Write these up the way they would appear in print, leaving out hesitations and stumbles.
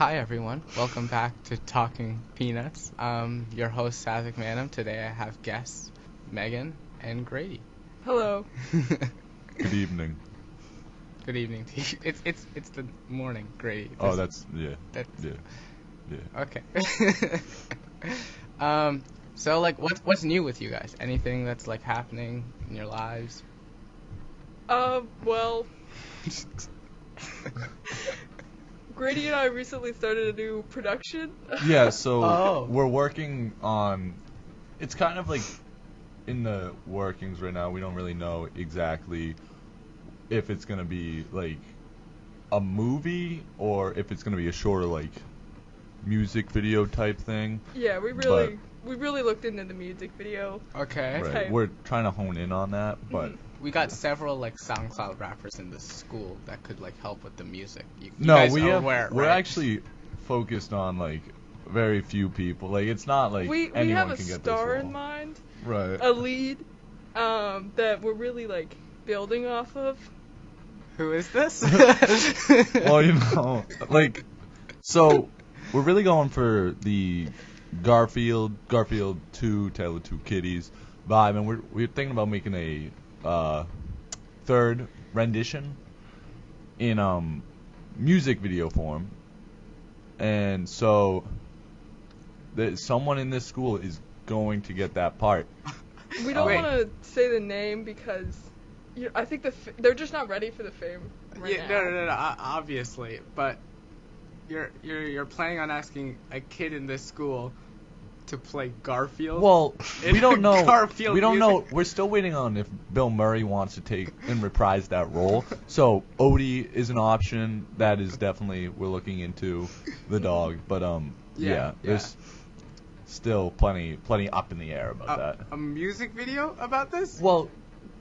Hi everyone, welcome back to Talking Peanuts. Your host Sathvik Manam. Today I have guests Megan and Grady. Hello. Good evening. Good evening to you. It's the morning, Grady. That's yeah. That's, Yeah. Okay. So like, what's new with you guys? Anything that's like happening in your lives? Well, Grady and I recently started a new production. Yeah, so Oh. we're working on. It's kind of like in the workings right now. We don't really know exactly if it's gonna be like a movie or if it's gonna be a shorter like music video type thing. Yeah, we really looked into the music video. Okay. Right. Okay. We're trying to hone in on that, but We got several like SoundCloud rappers in the school that could like help with the music. You no, guys we are have. aware, We're right? actually focused on like very few people. Like it's not like we anyone have a can get star this role. in mind, Right. a lead, that we're really like building off of. Who is this? Well, you know, like, so we're really going for the Garfield 2, Tale of Two Kitties vibe, and we're thinking about making a third rendition in music video form, and so someone in this school is going to get that part. We don't Wait. want to say the name because I think they're just not ready for the fame right Yeah, now. no, obviously, but you're planning on asking a kid in this school to play Garfield? Well, In we don't know. Garfield We don't know. music? We're still waiting on if Bill Murray wants to take and reprise that role. So Odie is an option. That is definitely we're looking into the dog. But Yeah. there's still plenty up in the air about that. A music video about this? Well,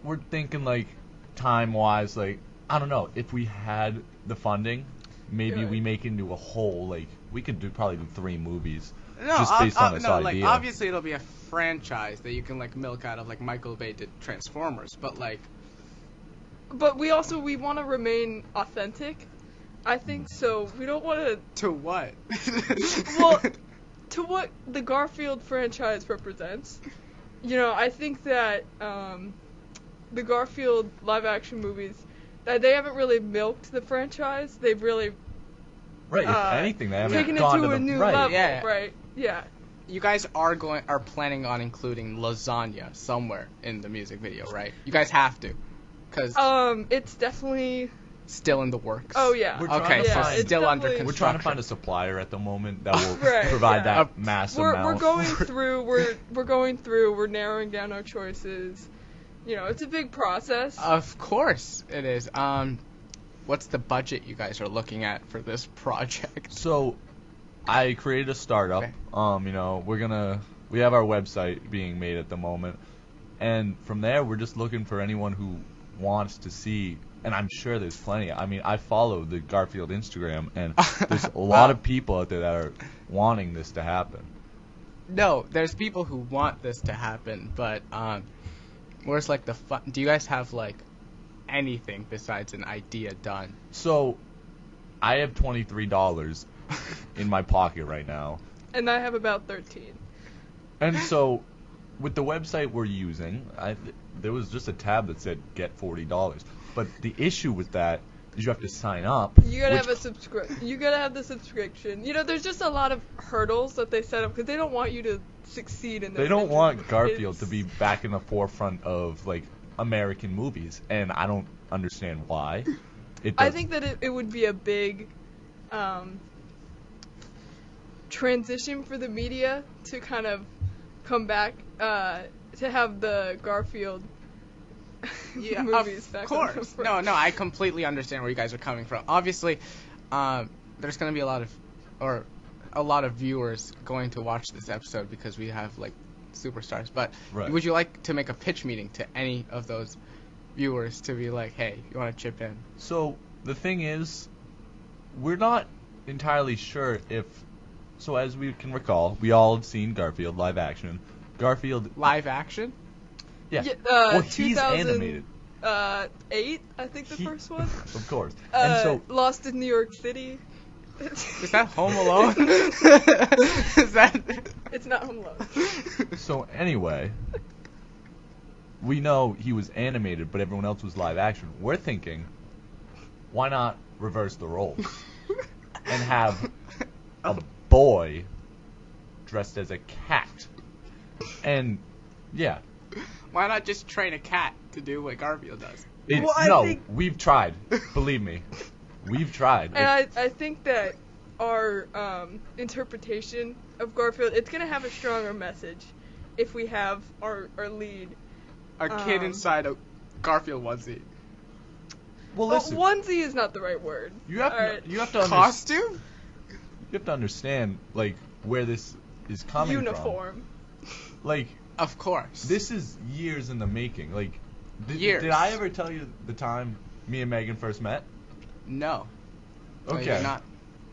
we're thinking like time-wise, like I don't know if we had the funding, maybe Yeah. we make into a whole like we could probably do 3 movies. No, just based on this no, idea. like obviously it'll be a franchise that you can like milk out of, like Michael Bay did Transformers, but like But we want to remain authentic. I think so. We don't want to. to what? Well, to what the Garfield franchise represents. You know, I think that the Garfield live-action movies, that they haven't really milked the franchise. They've really Right, if anything, they haven't taken it gone to the a new right. level. Yeah. Right. Yeah. You guys are planning on including lasagna somewhere in the music video, right? You guys have to, cause It's definitely. still in the works. Oh yeah. We're trying Okay, to so find- it's still under definitely- We're trying to construction. find a supplier at the moment that will Right, provide yeah. that mass We're amount. going through. We're going through. We're narrowing down our choices. You know, it's a big process. Of course it is. What's the budget you guys are looking at for this project? So, I created a startup. Okay. You know, we have our website being made at the moment, and from there we're just looking for anyone who wants to see. And I'm sure there's plenty. I mean, I follow the Garfield Instagram, and there's a lot of people out there that are wanting this to happen. No, there's people who want this to happen, but where's like the fun? Do you guys have like anything besides an idea done? So, I have $23 in my pocket right now. And I have about 13. And so, with the website we're using, there was just a tab that said get $40. But the issue with that is you have to sign up. You gotta which- have a You gotta have the subscription. You know, there's just a lot of hurdles that they set up because they don't want you to succeed in this. They don't industry. want Garfield to It's- be back in the forefront of like American movies, and I don't understand why. I think that it would be a big transition for the media to kind of come back to have the Garfield Yeah, movies of back on the course. front. No, I completely understand where you guys are coming from. Obviously, there's gonna be a lot of viewers going to watch this episode because we have like superstars. But Right. would you like to make a pitch meeting to any of those viewers to be like, hey, you want to chip in? So the thing is, we're not entirely sure if. So as we can recall, we all have seen Garfield live action. Garfield, Live action? yeah. Yeah, Well, he's 2000 animated. 8, I think the first one. Of course. And so Lost in New York City. Is that Home Alone? Is that? It's not Home Alone. So anyway, we know he was animated, but everyone else was live action. We're thinking, why not reverse the roles and have a boy dressed as a cat? And yeah, Why not just train a cat to do what Garfield does? Well, I think- we've tried. Believe me, we've tried. And I think that our interpretation of Garfield, it's going to have a stronger message if we have our lead. A kid inside a Garfield onesie. Well, Well, listen, onesie is not the right word. you have Alright. you have to Costume? you have to understand like where this is coming Uniform. from. Like Of course. this is years in the making. Like Years. Did I ever tell you the time me and Megan first met? No. No, Okay. you're not.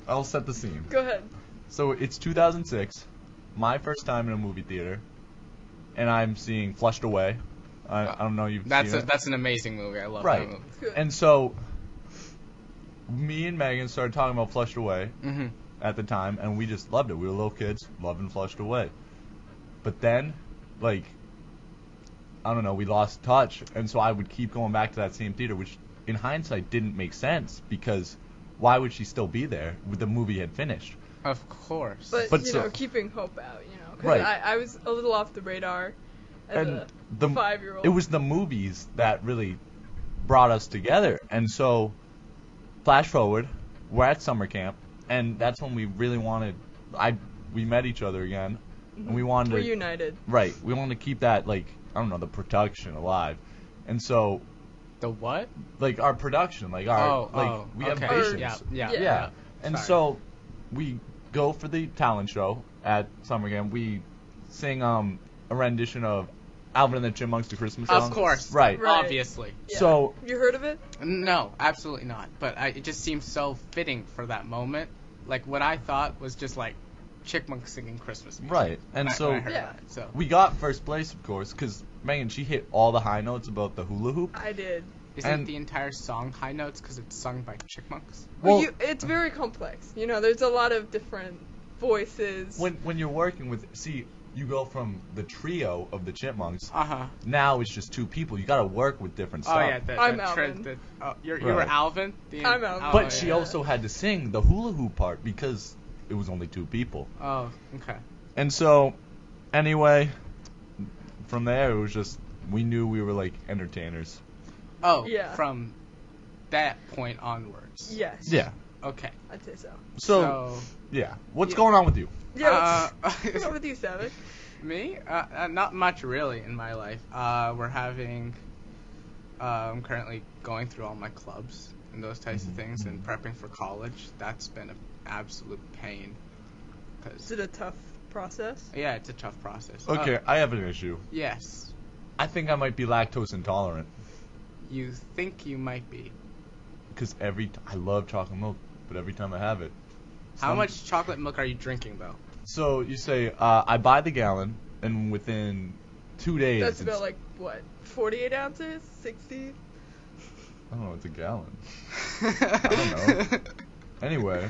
I'll set the scene. Go ahead. So it's 2006, my first time in a movie theater, and I'm seeing Flushed Away. I don't know you've That's seen it. that's an amazing movie. I love Right. that movie. It's good. And so me and Megan started talking about Flushed Away Mm-hmm. at the time, and we just loved it. We were little kids loving Flushed Away. But then, like, I don't know, we lost touch, and so I would keep going back to that same theater, which in hindsight didn't make sense because why would she still be there? The movie had finished. Of course. But so- you know, keeping hope out, you know. 'Cause Right. I was a little off the radar as And a the 5-year-old. It was the movies that really brought us together. And so, flash forward, we're at summer camp, and that's when we really wanted. We met each other again, and we wanted We're to. united. Right, we wanted to keep that I don't know, the production alive, and so The what? our production, we have okay. patience. Yeah. Yeah. And Sorry. so we go for the talent show at summer camp. We sing a rendition of Alvin and the Chipmunks, the Christmas song. Of course. Right. Right. Obviously. Yeah. So You heard of it? No, absolutely not. But it just seems so fitting for that moment. Like what I thought was just like chipmunks singing Christmas music. right, and When so I heard Yeah. that, so we got first place, of course, because Megan, she hit all the high notes about the hula hoop. I did. isn't and- the entire song high notes because it's sung by chipmunks? Well, It's very complex. You know, there's a lot of different voices. when you're working with, you go from the trio of the chipmunks. Uh huh. Now it's just two people. You got to work with different stuff. Oh yeah. I'm Alvin. You were Right. Alvin. I'm Alvin. Oh, But yeah. she also had to sing the hula hoop part because it was only two people. Oh, okay. And so, anyway, from there it was just we knew we were like entertainers. Oh, Yeah. from that point onwards. Yes. Yeah. Okay. I'd say so. So, yeah. What's Yeah. going on with you? Yeah. What's up with you, Sathvik? Me? Not much really in my life. We're having. I'm currently going through all my clubs and those types of things and prepping for college. That's been an absolute pain. Is 'Cause, it a tough process? yeah, it's a tough process. Okay, I have an issue. Yes. I think I might be lactose intolerant You think you might be. because I love chocolate milk, but every time I have it. How much chocolate milk are you drinking, though? So you say I buy the gallon, and within 2 days. That's it's- about like what, 48 ounces, 60? I don't know. It's a gallon. I don't know. Anyway,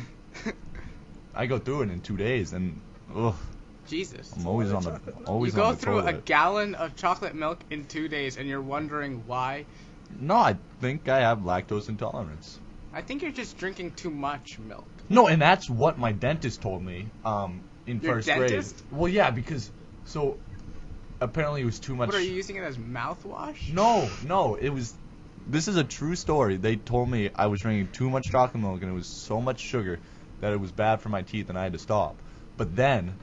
I go through it in 2 days, and ugh, Jesus. I'm always on the chocolate milk. always You go on the through a toilet. gallon of chocolate milk in 2 days, and you're wondering why. No, I think I have lactose intolerance. I think you're just drinking too much milk. No, and that's what my dentist told me in Your first dentist? grade. Well, yeah, because so apparently it was too much. What, are you using it as mouthwash? No, it was. This is a true story. They told me I was drinking too much chocolate milk and it was so much sugar that it was bad for my teeth and I had to stop. But then,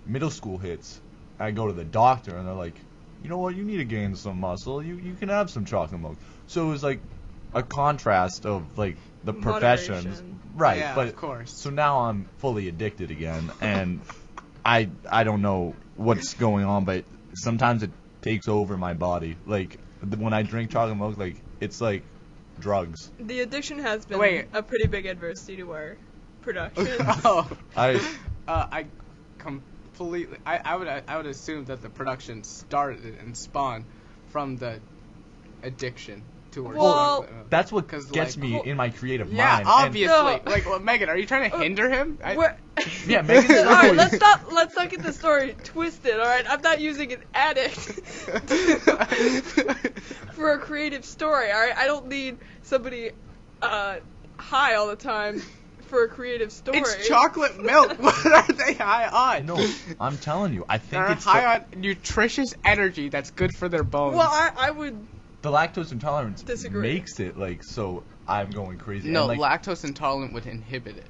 middle school hits. I go to the doctor and they're like, you know what? You need to gain some muscle. You can have some chocolate milk. So it was like a contrast of like the professions, Moderation. right? Yeah, but of course. so now I'm fully addicted again, and I don't know what's going on, but sometimes it takes over my body. Like when I drink chocolate milk, like it's like drugs. The addiction has been Wait. a pretty big adversity to our production. Oh. I Completely. I would assume that the production started and spawned from the addiction. towards Well, chocolate milk. That's what 'Cause, gets like, me well, in my creative Yeah, mind. obviously. No. Like, well, Megan, are you trying to hinder him? We're- Yeah, Megan's All right, literally- let's not get the story twisted. All right, I'm not using an addict for a creative story. All right, I don't need somebody high all the time for a creative story. It's chocolate milk. What are they high on? No, I'm telling you, I think They're it's high on nutritious energy that's good for their bones. Well, I would. the lactose intolerance Disagree. makes it like so. I'm going crazy. no, And, like, lactose intolerant would inhibit it.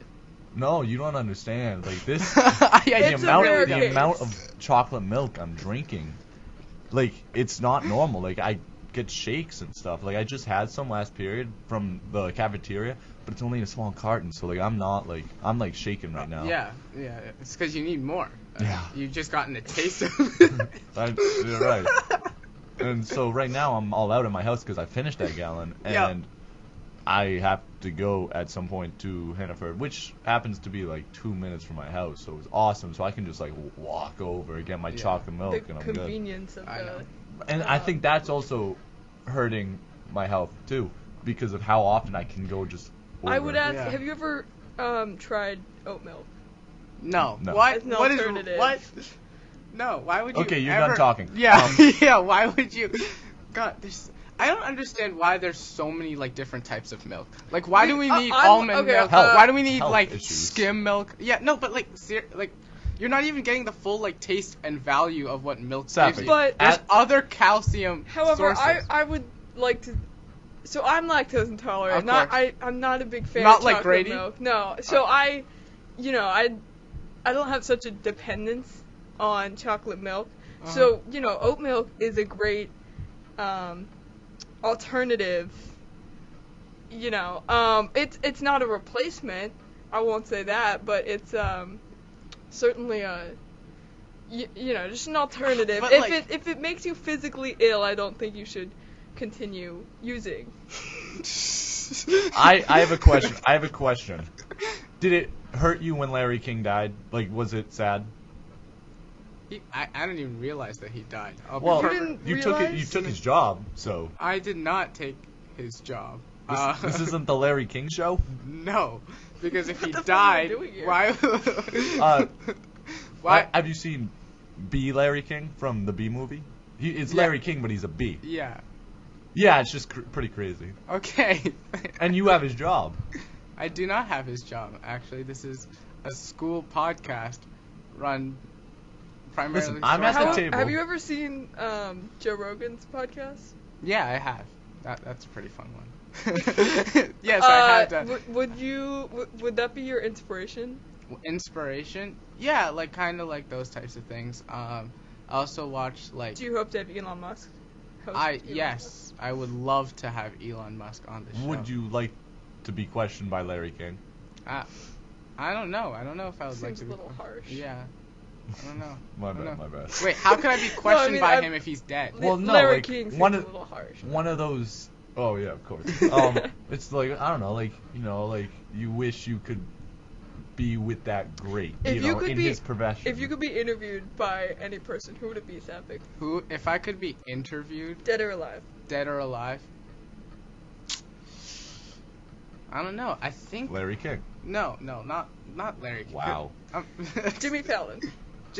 no, you don't understand. Like this, It's a rare the case. amount of chocolate milk I'm drinking, like it's not normal. Like I get shakes and stuff. Like I just had some last period from the cafeteria, but it's only in a small carton. So like I'm like shaking right now. Yeah. It's because you need more. Yeah. You've just gotten a taste of it. You're right. And so right now I'm all out at my house because I finished that gallon, and Yeah. I have to go at some point to Hannaford, which happens to be like 2 minutes from my house, so it's awesome. So I can just like walk over, get my Yeah. chocolate milk, The and I'm good. convenience of I know. the. And I think that's also hurting my health too, because of how often I can go just over. I would ask, Yeah. have you ever tried oat milk? No. No. What? As an What is alternative. what? No. Why would you? Okay, you're ever... done talking. Yeah. Yeah. Why would you? God, I don't understand why there's so many like different types of milk. Like, why do we need almond okay, milk? Health. Why do we need Health like issues. skim milk? Yeah. No, but like, like. You're not even getting the full like taste and value of what milk gives Sathvik, you. But- There's at- other calcium However, sources. I would like to. So I'm lactose intolerant. Of Not course. I'm not a big fan Not of like chocolate Grady? milk. No. So I don't have such a dependence on chocolate milk. Uh-huh. So oat milk is a great alternative. It's not a replacement. I won't say that, but it's certainly a. Just an alternative. But, If it makes you physically ill, I don't think you should continue using. I have a question. Did it hurt you when Larry King died? Like, was it sad? I didn't even realize that he died. Well, You didn't you realize? took his job, so I did not take his job. this isn't the Larry King show. No, because if he What the fuck are we died, doing here? why? Why? Have you seen B Larry King from the B movie? It's Yeah. Larry King, but he's a B. Yeah. Yeah, it's just pretty crazy. Okay. And you have his job. I do not have his job. Actually, this is a school podcast run primarily. Listen, I'm at the Have, table. have you ever seen Joe Rogan's podcast? Yeah, I have. That's a pretty fun one. Yes, I have done. Would that be your inspiration? Inspiration? Yeah, like kind of like those types of things. I also watch like. Do you hope to have Elon Musk? host Elon Yes, I would love to have Elon Musk on the show. Would you like to be questioned by Larry King? I don't know. I don't know if I would Musk? like Seems to a be. little harsh. Yeah. I don't know. My I don't bad, know. my bad. Wait, how could I be questioned mean, by I'm- him if he's dead? Well, no, Larry like, King seems one a of- little harsh. One of those. Oh yeah, of course. It's like I don't know, like like you wish you could be with that great, If you could in be- his profession. If you could be interviewed by any person, who would it be, Sathvik? Who, if I could be interviewed, Dead or alive? dead or alive? I don't know. I think Larry King. no, not Larry. Wow. Jimmy Fallon.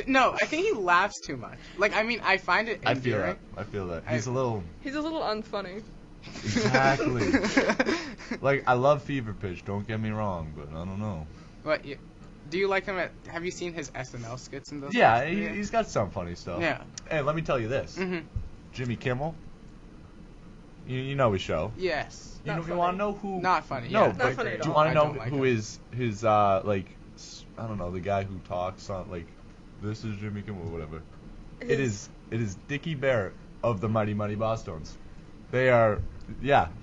No, I think he laughs too much. Like, I mean, I find it I feel endearing. that. I feel that. He's a little. He's a little unfunny. Exactly. Like I love Fever Pitch. Don't get me wrong, but I don't know. What? Do you like him? Have you seen his SNL skits and those? Yeah, types of videos? he's got some funny stuff. Yeah. Hey, let me tell you this. Mhm. Jimmy Kimmel. You know his show. Yes. You Not want to funny. know who? Not funny. No, yeah, but Not funny at do you all. want I to know don't like who him. is his like I don't know, the guy who talks on like this is Jimmy Kimmel or whatever. It is Dickie Barrett of the Mighty Mighty Bosstones. They are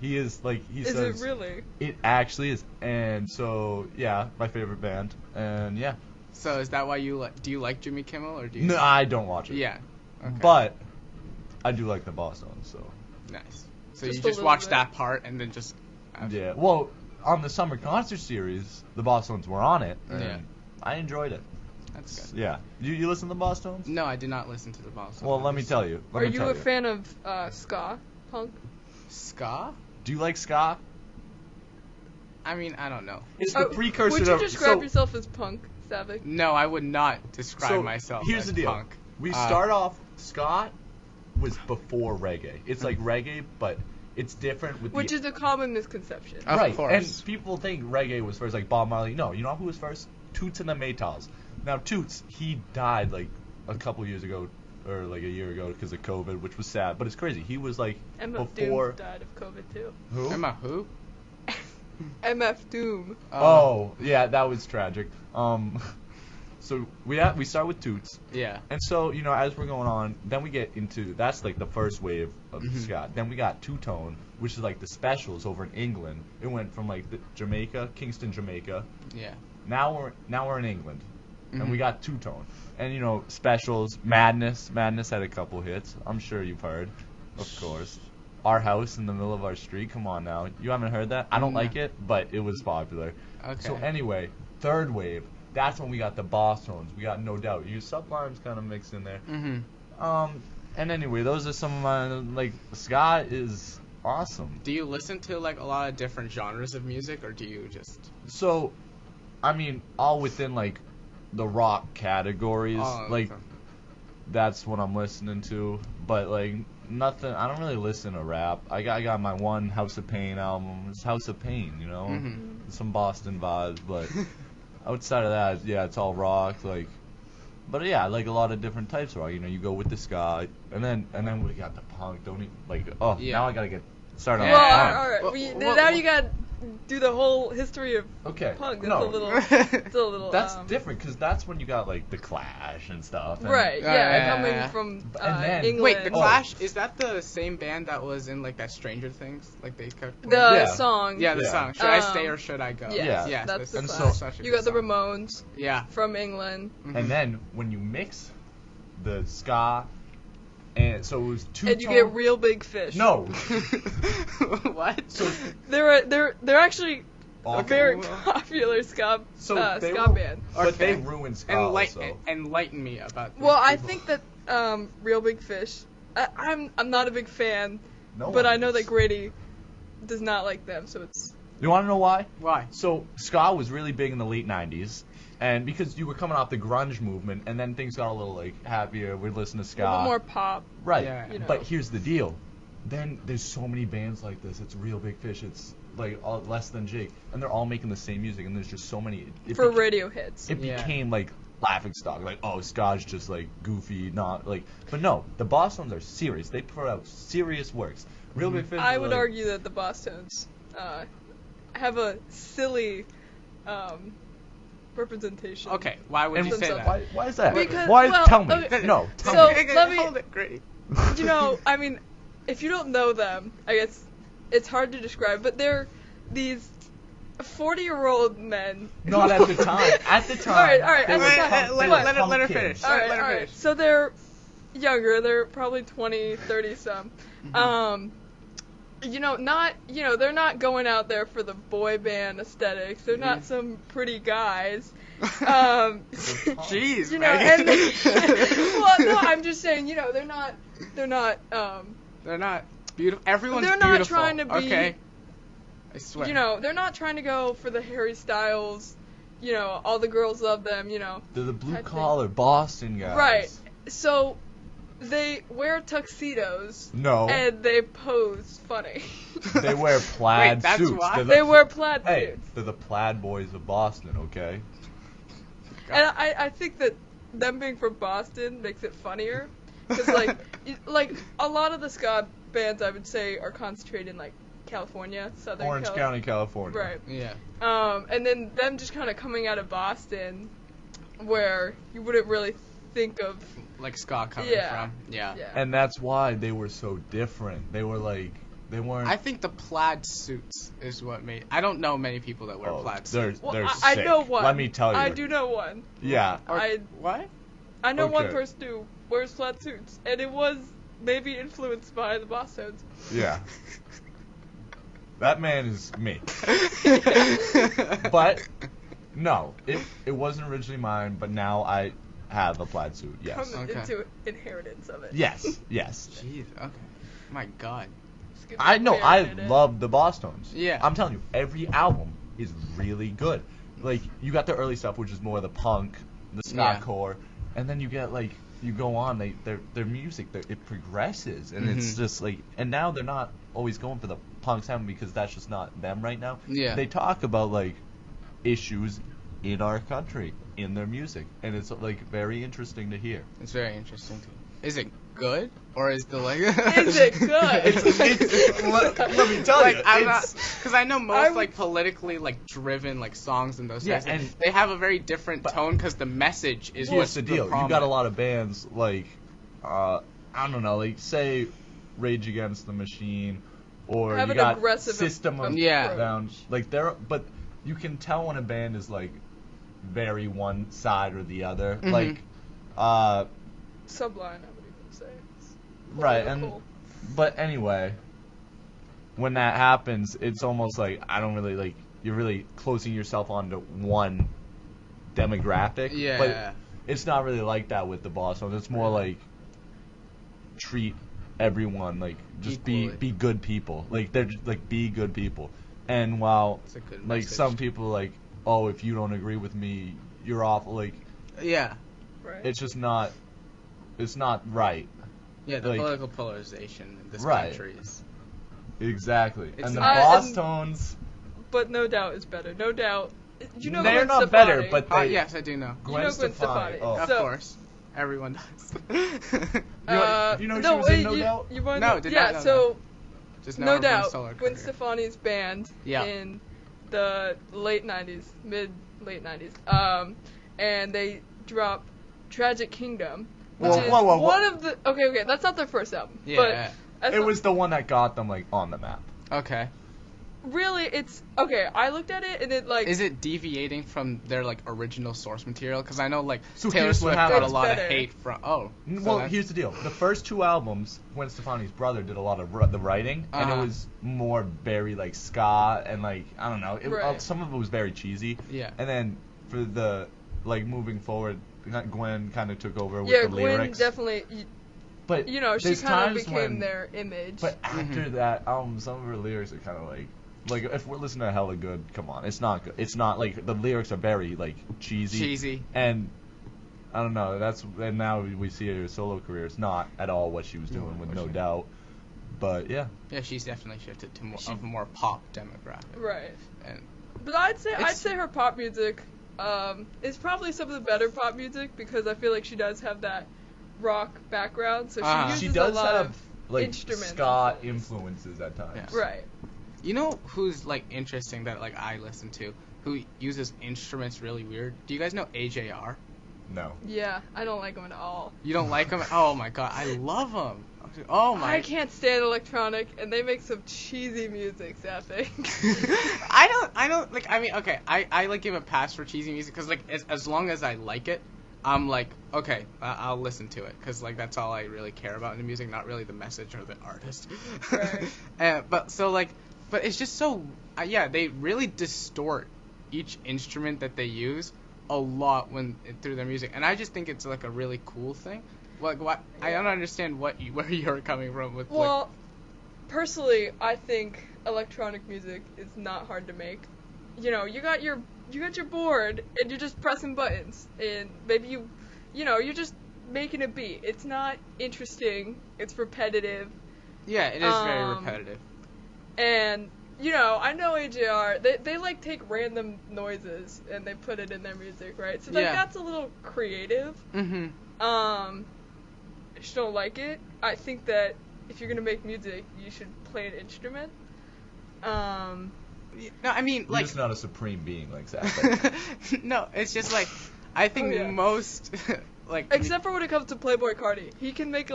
he is like he Is says it really? it actually is. And so yeah, my favorite band. And yeah. So is that why you like? Do you like Jimmy Kimmel or do you? No, I don't watch it. Yeah. Okay. But I do like the Bosstones, so Nice. So Just you a just little watch bit. that part and then just. yeah. Well, on the summer concert series, the Bosstones were on it. And Yeah. I enjoyed it. That's good. Yeah. You listen to the Bosstones? No, I did not listen to the Boston. Well, let me tell you. Are you a fan of ska punk? Ska? Do you like ska? I mean, I don't know. It's the precursor Would to... you describe yourself as punk, Sathvik? No, I would not describe myself Here's as the deal. punk. We start off, ska was before reggae. It's like reggae, but it's different with Which is a common misconception. Of right, course. and people think reggae was first, like Bob Marley. No, you know who was first? Toots and the Maytals. Now, Toots, he died like a couple years ago, or like a year ago because of COVID, which was sad, but it's crazy. He was like MF before... Doom died of COVID too. Who? Emma, who? MF Doom. Oh, yeah, that was tragic. So we start with Toots. Yeah. And so, you know, as we're going on, then we get into, that's like the first wave of ska. Then we got two-tone, which is like the specials over in England. It went from like Jamaica, Kingston, Jamaica. Yeah. Now we're in England, and we got two-tone. And, you know, specials, Madness had a couple hits. I'm sure you've heard, of course. Our House in the Middle of Our Street, come on now. You haven't heard that? I don't like it, but it was popular. Okay. So anyway, third wave. That's when we got the boss tones. We got No Doubt. You Sublime's kind of mixed in there. And anyway, those are some of my, like, ska is awesome. Do you listen to like a lot of different genres of music, or do you just? So, I mean, all within like the rock categories. Like, that's what I'm listening to. But like nothing. I don't really listen to rap. I got my one House of Pain album. It's House of Pain, you know, some Boston vibes, but. Outside of that, yeah, it's all rock, like, but yeah, I like a lot of different types of rock. You know, you go with the ska, and then we got the punk. Don't even now I gotta get started on Well, the punk. all right. Now you got to do the whole history of punk. That's a little. It's a little. That's different because that's when you got like the Clash and stuff. And, Right. Yeah. Coming from England. Wait, the Clash, is that the same band that was in like that Stranger Things? Like they kept playing? The song. Yeah, the song. Should I stay or should I go? Yes, that's the and Clash. You got the Ramones. Yeah. From England. And then when you mix the ska, and so it was two. And you get Real Big Fish. No. What? So they're actually a very awful. popular ska ska band. But they ruined ska also. Enlighten me about these Well, I people. think that Real Big Fish. I'm not a big fan, No but one I know is. that Grady does not like them, so it's. You want to know why? Why? So ska was really big in the late 90s, and because you were coming off the grunge movement, and then things got a little like happier. We'd listen to ska. A little more pop. Right. Yeah. You know. But here's the deal. Then there's so many bands like this. It's Real Big Fish. It's like Less Than Jake, and they're all making the same music, and there's just so many. For radio hits. It became like laughing stock. Like, oh, ska's just like goofy, not like. But no, the Boston's are serious. They put out serious works. Real Big Fish. I is would like, argue that the Boston's have a silly representation. Okay, why would you say that? Why is that? Because- why? well, Tell me. okay. No. Tell So, me. let me- Hold it, Grady. You know, I mean, if you don't know them, I guess it's hard to describe, but they're these 40-year-old men. Not at the time. At the time. All right. they At were the time. punk- they What? were Let her punk finish. kids. All right. Let her All right. finish. So they're younger. They're probably 20, 30 some. You know, they're not going out there for the boy band aesthetics. They're not some pretty guys. Jeez, You know, Megan. well, no, I'm just saying, you know, they're not They're not beautiful. Everyone's They're not beautiful. trying to be- Okay. I swear. you know, they're not trying to go for the Harry Styles, you know, all the girls love them, you know. They're the blue type thing. collar Boston guys. Right. So they wear tuxedos No. and they pose funny. They wear plaid Wait, that's suits. why? They're the- They wear plaid Hey, suits. they're the plaid boys of Boston, okay? And I think that them being from Boston makes it funnier. Because, like, a lot of the ska bands, I would say, are concentrated in, like, California, Southern Orange County, California. Right. Yeah. And then them just kind of coming out of Boston, where you wouldn't really think of. Like ska coming from. Yeah. And that's why they were so different. They were like, they weren't. I think the plaid suits is what made. I don't know many people that wear plaid suits. Well, they're I sick. know one. Let me tell you. I do know one. Yeah. What? I know one Okay. person who wears plaid suits, and it was maybe influenced by the Boston's. Yeah. That man is me. But no, it wasn't originally mine, but now I have a plaid suit. Yes. Come Okay. into inheritance of it. Yes. Yes. Jeez. Okay. My God. I know. I love the Boss Tones. Yeah. I'm telling you, every album is really good. Like, you got the early stuff, which is more the punk, the ska core, and then you get, like, you go on, their music, it progresses, and it's just, like, and now they're not always going for the punk sound because that's just not them right now. Yeah. They talk about, like, issues in our country, in their music, and it's, like, very interesting to hear. It's very interesting. Is it good? Or is the, like... Is it good? Let me tell you. Because I know most, like, politically, like, driven, like, songs and those things, and they have a very different tone because the message is what's the deal? prominent. You got a lot of bands, like, I don't know, like, say, Rage Against the Machine, or have you an got aggressive System of Down. Like, but you can tell when a band is, like, very one side or the other. Like, Sublime, I would even say. Right, but anyway, when that happens, it's almost like I don't really like you're really closing yourself onto one demographic. Yeah. But it's not really like that with the Boss Tones. It's more like treat everyone like just be good people. Like they're just, like be good people. And while like some people like, oh, if you don't agree with me, you're awful. Like right. It's just not. It's not right. Yeah, the like, political polarization in this right. country is... Exactly. It's and the not- Boss Tones... But No Doubt is better. No Doubt. You know they're Gwen not Stefani. better, but they... yes, I do know. You know Gwen Stefani. Oh. Of course. Everyone does. you know she was in No Doubt? You want No, to, did yeah, not know so Just know No her Doubt, from solo Gwen career. Stefani's band Yeah. in the late 90s, mid-late 90s, and they dropped Tragic Kingdom, which is whoa. one of the... Okay, that's not their first album. Yeah. But it was the one that got them, like, on the map. Okay. Really, it's... Okay, I looked at it, and it, like... Is it deviating from their, like, original source material? Because I know, like, So Taylor here's what Swift got a happened. lot Better. of hate from... Oh. Well, here's the deal. The first two albums, Gwen Stefani's brother did a lot of the writing, and it was more very, like, ska, and, like, I don't know. Right. Some of it was very cheesy. Yeah. And then for the, like, moving forward, Gwen kind of took over with the Gwen lyrics. definitely... But You know, she there's kind of times became when- their image. But after that album, some of her lyrics are kind of like if we're listening to Hella Good, come on, it's not good. It's not like the lyrics are very like cheesy. And I don't know. And now we see her solo career. It's not at all what she was doing with No Doubt. But yeah. Yeah, she's definitely shifted to more of a more pop demographic. Right. And But I'd say her pop music is probably some of the better pop music because I feel like she does have that rock background, so she uses she does a lot have of like instruments. ska influences at times. Yeah. Right. you know who's like interesting that like I listen to, who uses instruments really weird? Do you guys know AJR? No. Yeah, I don't like them at all. You don't like him? Oh my god, I love him. Oh my. I can't stand electronic, and they make some cheesy music, Sathvik. I don't like. I mean, okay, I like give a pass for cheesy music because like as long as I like it, I'm like okay, I'll listen to it because like that's all I really care about in the music, not really the message or the artist. Right. But it's just so yeah, they really distort each instrument that they use a lot through their music, and I just think it's like a really cool thing. Like what I don't understand where you're coming from with. Well, personally, I think electronic music is not hard to make. You know, you got your board and you're just pressing buttons, and maybe you're just making a beat. It's not interesting. It's repetitive. Yeah, it is very repetitive. And I know AJR. They like take random noises and they put it in their music, right? So that's a little creative. Mhm. I just don't like it. I think that if you're gonna make music, you should play an instrument. No, I mean, You're like... just not a supreme being like that. No, it's just like, I think most, like... Except for when it comes to Playboy Cardi. He can make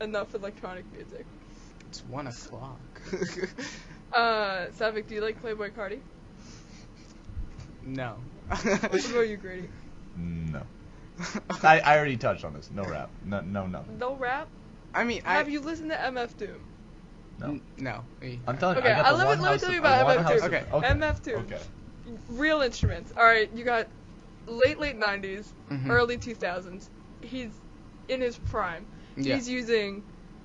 enough electronic music. It's 1 o'clock. Sathvik, do you like Playboy Cardi? No. What about you, Grady? No. I already touched on this. No rap. No. No rap? I mean, Have you listened to MF Doom? No. No. I'm telling you, Okay, I got the let me tell you about MF Doom. Okay. MF Doom. Okay. Real instruments. Alright, you got late 90s, Mhm. early 2000s. He's in his prime. Yeah. He's using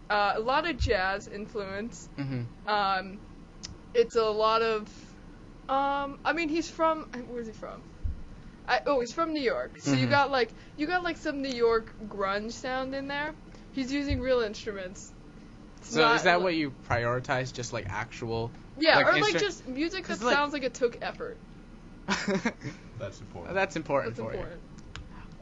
a lot of jazz influence. Mm-hmm. It's a lot of, I mean, he's from, where's he from? He's from New York. So you got like some New York grunge sound in there. He's using real instruments. So is that what you prioritize? Just like actual? Yeah, or like just music that like, sounds like it took effort. That's important. That's important for you.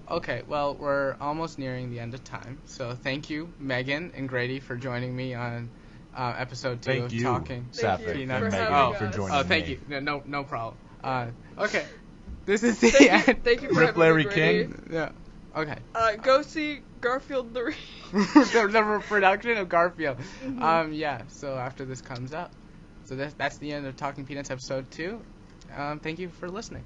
Okay, well, we're almost nearing the end of time. So thank you, Megan and Grady, for joining me on episode 2 of Talking Sathvik Peanuts. and Megan for joining me. Oh, thank you. No problem. Okay, this is the end. Thank you for Rip having Larry me, Grady. King. Yeah. Okay. Go see Garfield 3. the production of Garfield. Yeah. So after this comes out, so that's the end of Talking Peanuts episode 2. Thank you for listening.